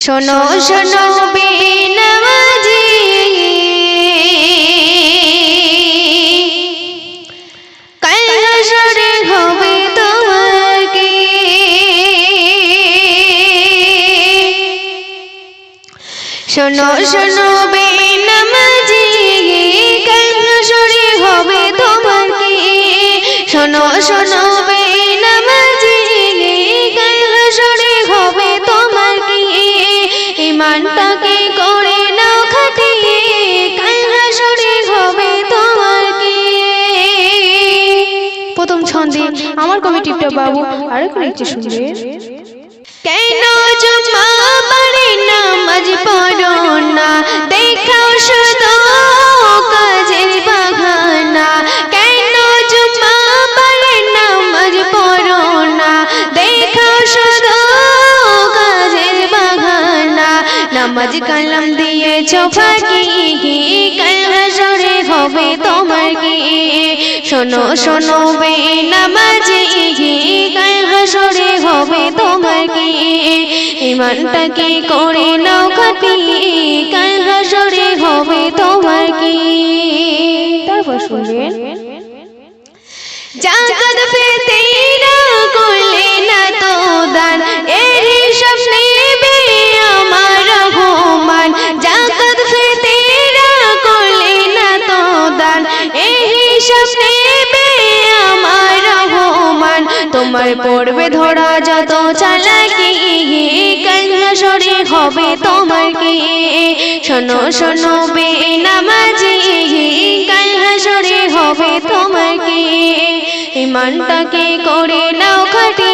শোনো শোনো বেনামাজি কাল হাসরে হবে তোমার কি। শোনো শোনো বেনামাজি কাল হাসরে হবে তোমার কি। শোনো শোনো বেনামাজি কাল হাসরে হবে তোমার কি। ইমানটাকে করে নাও খাঁটি কাল হাসরে হবে তোমার কি। প্রথম ছন্দে আমার কবি টিপটপ বাবু আরো একটু শুনবে। কেন জুম্মা পড়ে নামাজ পড়ো না, দেখাও শুধু কাজের বাহানা। কেন জুম্মা পড়ে নামাজ পড়ো না, দেখাও শুধু কাজের বাহানা। নামাজ কালাম দিয়েছো ফাঁকি কাল হাসরে হবে তোমার কি। শোনো শোনো বেনামাজি কাল হাসরে হবে তোমার কি। ইমানটাকে করে নাও খাঁটি কাল হাসরে হবে তোমার কি। তারপর শুনবেন। জাকাত ফিতরা করলে না তো দান, এর হিসাব নেবে আমার রহমান। জাকাত ফিতরা করলে না তো দান, এর হিসাব নেবে আমার রহমান। তোমার পড়বে ধরা যত চালাকি কাল হাসরে হবে তোমার কি। শোনো শোনো বেনামাজি কাল হাসরে হবে তোমার কি। ইমানটাকে করে নাও খাঁটি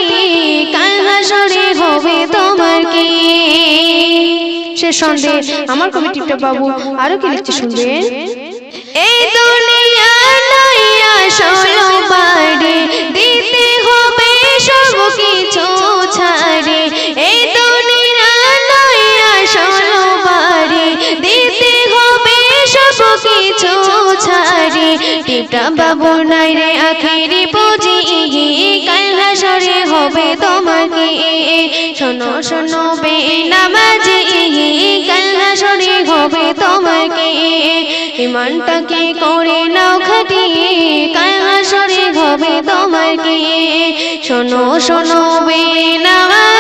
কাল হাসরে হবে তোমার কি। সে সন্দেহ আমার কবি টিপটপ বাবু আরো কি লিখতে শুনবেন। এই দুনিয়া নয় আসল বাড়ি, দিতে হবে সব কিছু ছাড়ে। এই দুনিয়া নয় আসল বাড়ি, দিতে হবে সব কিছু ছাড়ে। টিপটপ বাবু নাই রে আখেরি পুঁজি কাল হাসরে হবে তোমার কি। শোনো শোনো বেনামাজি কাল হাসরে হবে তোমার কি। ইমানটাকে করে নাও খাঁটি কাল হাসরে হবে তোমার কি। শোনো শোনো বেনামাজি।